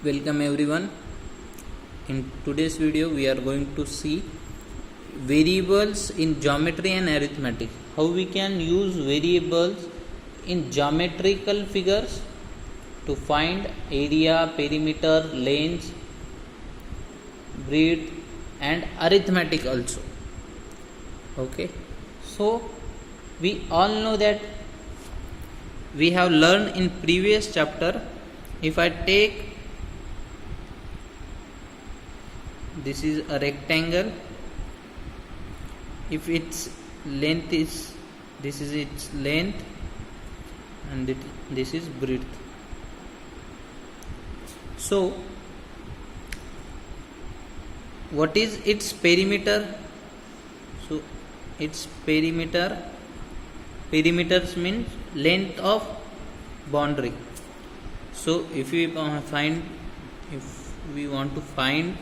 Welcome everyone. In today's video we are going to see variables in geometry and arithmetic. How we can use variables in geometrical figures to find area, perimeter, length, breadth and arithmetic also. Okay. So we all know that we have learned in previous chapter. If I take this is a rectangle, if its length is, this is its length and this is breadth. So what is its perimeter? So its perimeters means length of boundary. So if we want to find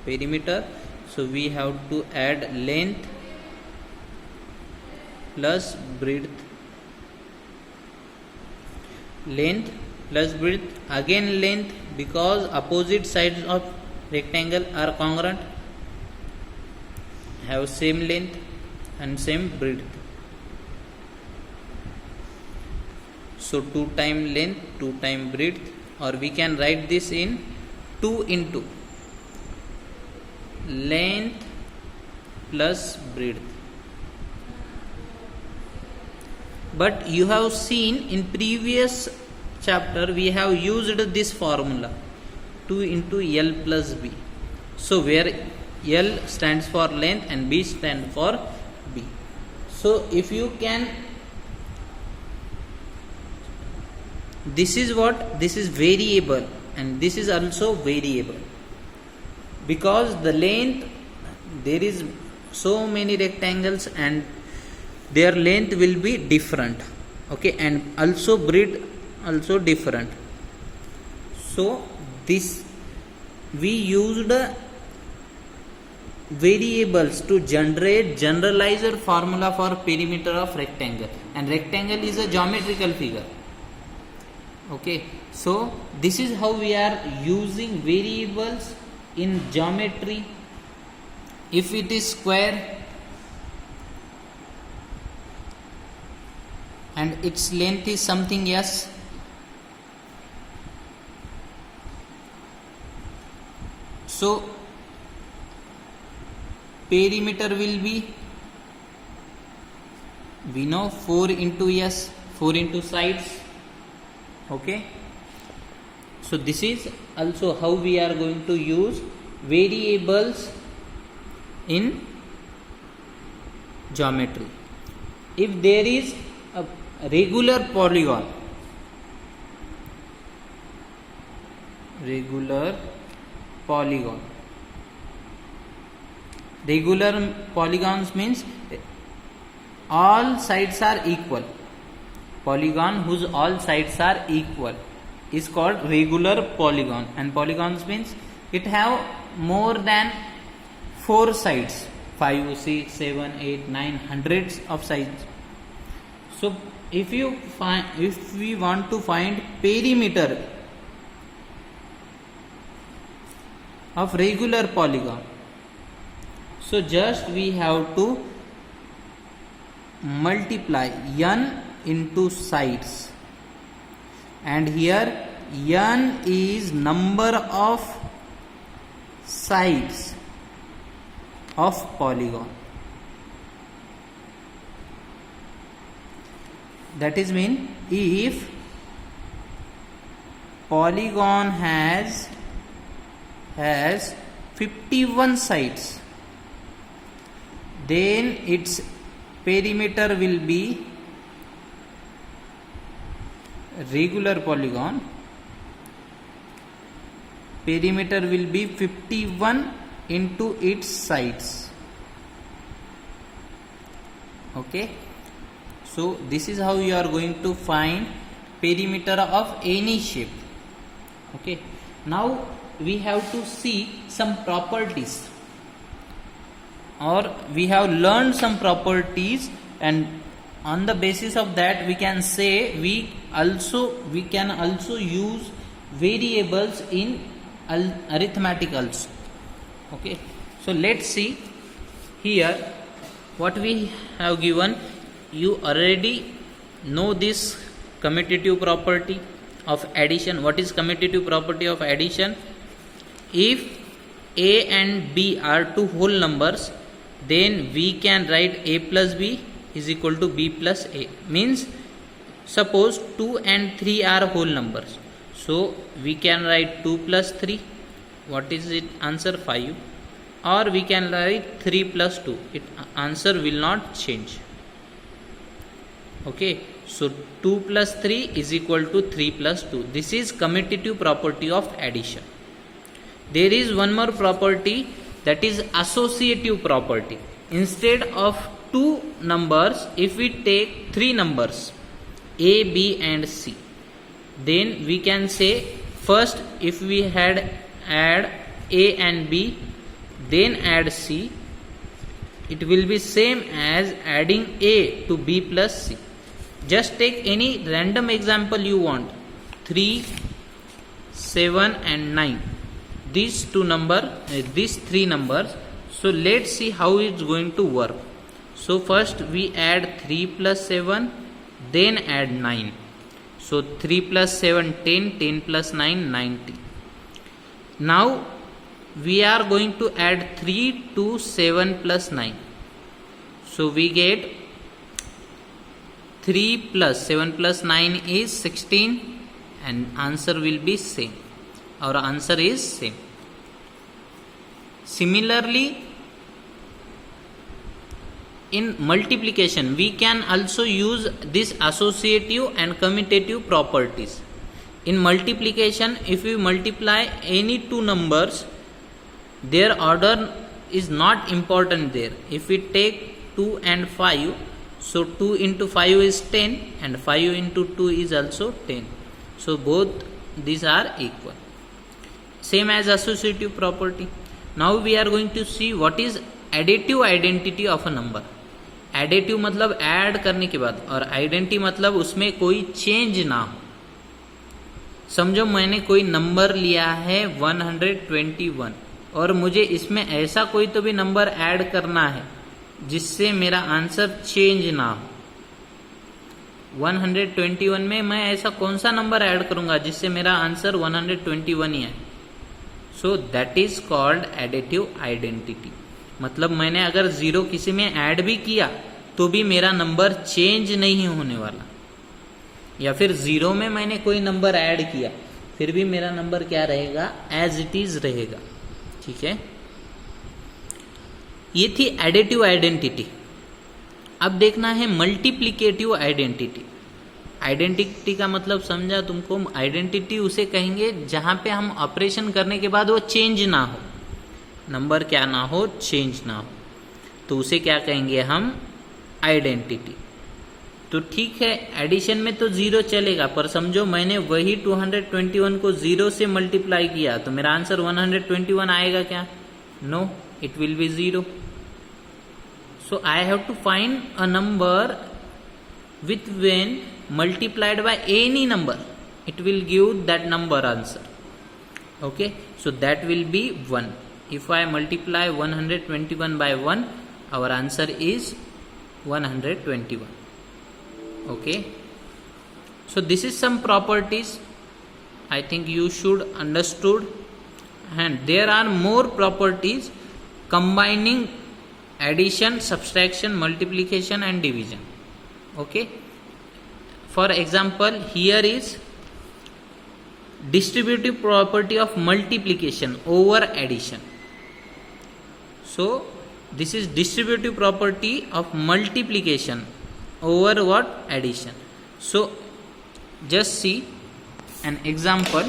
perimeter, so we have to add length plus breadth, again length, because opposite sides of rectangle are congruent, have same length and same breadth. So 2 times length, 2 times breadth, or we can write this in 2 into length plus breadth. But you have seen in previous chapter we have used this formula 2 into L plus B. So where L stands for length and B stands for B. So if you can, this is variable and this is also variable, because the length, there is so many rectangles and their length will be different, okay, and also breadth also different. So this we used variables to generate generalized formula for perimeter of rectangle, and rectangle is a geometrical figure. Okay, so this is how we are using variables in geometry. If it is square and its length is something else, so perimeter will be, we know 4 into S, 4 into sides. Okay, so this is also how we are going to use variables in geometry. If there is a regular polygons means all sides are equal. Polygon whose all sides are equal is called regular polygon, and polygons means it have more than 4 sides, 5, 6, 7, 8, 9, hundreds of sides. So if we want to find perimeter of regular polygon, so just we have to multiply n into sides, and here n is number of sides of polygon. That is mean if polygon has 51 sides, then its perimeter will be, regular polygon perimeter will be 51 into its sides. Okay, so this is how you are going to find perimeter of any shape. Okay, now we have to see some properties, or we have learned some properties, and on the basis of that we can say we can also use variables in arithmetic also. Okay, so let's see here what we have given. You already know this commutative property of addition. What is commutative property of addition? If a and b are two whole numbers, then we can write a plus b is equal to b plus a. Means suppose 2 and 3 are whole numbers, so we can write 2 plus 3. What is it? Answer 5. Or we can write 3 plus 2. It answer will not change. Okay, so 2 plus 3 is equal to 3 plus 2. This is commutative property of addition. There is one more property, that is associative property. Instead of two numbers, if we take three numbers a, b and c, then we can say first if we had add a and b, then add c, it will be same as adding a to b plus c. Just take any random example you want. 3, 7 and 9. These three numbers. So let's see how it's going to work. So first we add 3 plus 7, then add 9. So 3 plus 7 10, 10 plus 9 90. Now we are going to add 3 to 7 plus 9. So we get 3 plus 7 plus 9 is 16, and answer will be same. Our answer is same. Similarly, in multiplication, we can also use this associative and commutative properties. In multiplication, if we multiply any two numbers, their order is not important there. If we take 2 and 5, so 2 into 5 is 10 and 5 into 2 is also 10. So both these are equal. Same as associative property. Now we are going to see what is additive identity of a number. Additive मतलब add करने के बाद, और identity मतलब उसमें कोई change ना हो. समझो मैंने कोई नंबर लिया है 121 और मुझे इसमें ऐसा कोई तो भी नंबर ऐड करना है जिससे मेरा आंसर चेंज ना हो. 121 में मैं ऐसा कौन सा नंबर ऐड करूंगा जिससे मेरा आंसर 121 ही है. So that is called additive identity. मतलब मैंने अगर जीरो किसी में ऐड भी किया तो भी मेरा नंबर चेंज नहीं होने वाला, या फिर जीरो में मैंने कोई नंबर ऐड किया फिर भी मेरा नंबर क्या रहेगा, एज इट इज रहेगा. ठीक है, ये थी एडिटिव आइडेंटिटी. अब देखना है मल्टीप्लिकेटिव आइडेंटिटी. आइडेंटिटी का मतलब समझा तुमको. आइडेंटिटी उसे कहेंगे जहां पे हम ऑपरेशन करने के बाद वो चेंज ना हो, नंबर क्या ना हो, चेंज ना हो, तो उसे क्या कहेंगे हम, आइडेंटिटी. तो ठीक है, एडिशन में तो जीरो चलेगा, पर समझो मैंने वही 221 को जीरो से मल्टीप्लाई किया तो मेरा आंसर 121 आएगा क्या? No, it will be zero. So I have to find a number with when multiplied by any number it will give that number answer. Okay, so that will be 1. If I multiply 121 by 1, our answer is 121. Okay, so this is some properties I think you should understood, and there are more properties combining addition, subtraction, multiplication and division. Okay, for example, here is distributive property of multiplication over addition. So this is distributive property of multiplication over what, addition. So just see an example.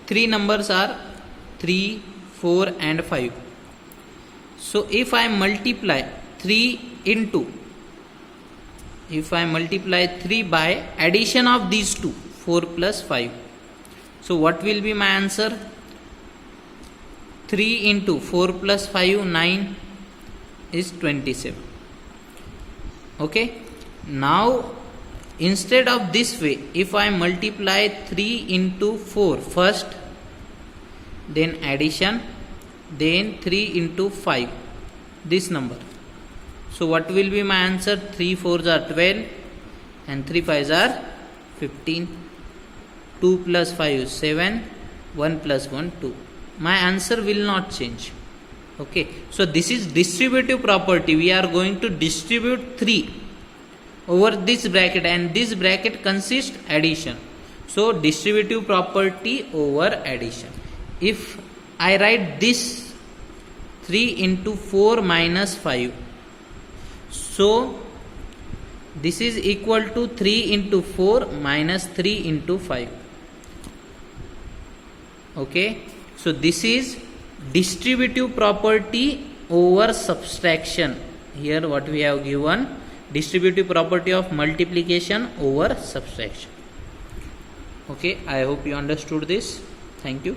Three numbers are 3, 4 and 5. So if I multiply 3 into, if I multiply 3 by addition of these two, 4 plus 5, so what will be my answer? 3 into 4 plus 5, 9 is 27. Okay, now instead of this way, if I multiply 3 into 4 first, then addition, then 3 into 5, this number. So what will be my answer? 3 4s are 12 and 3 5s are 15. 2 plus 5 is 7, 1 plus 1 2. My answer will not change. Okay, so this is distributive property. We are going to distribute 3 over this bracket, and this bracket consists addition. So distributive property over addition. If I write this 3 into 4 minus 5, so this is equal to 3 into 4 minus 3 into 5. Okay, so this is distributive property over subtraction. Here what we have given, distributive property of multiplication over subtraction. Okay, I hope you understood this. Thank you.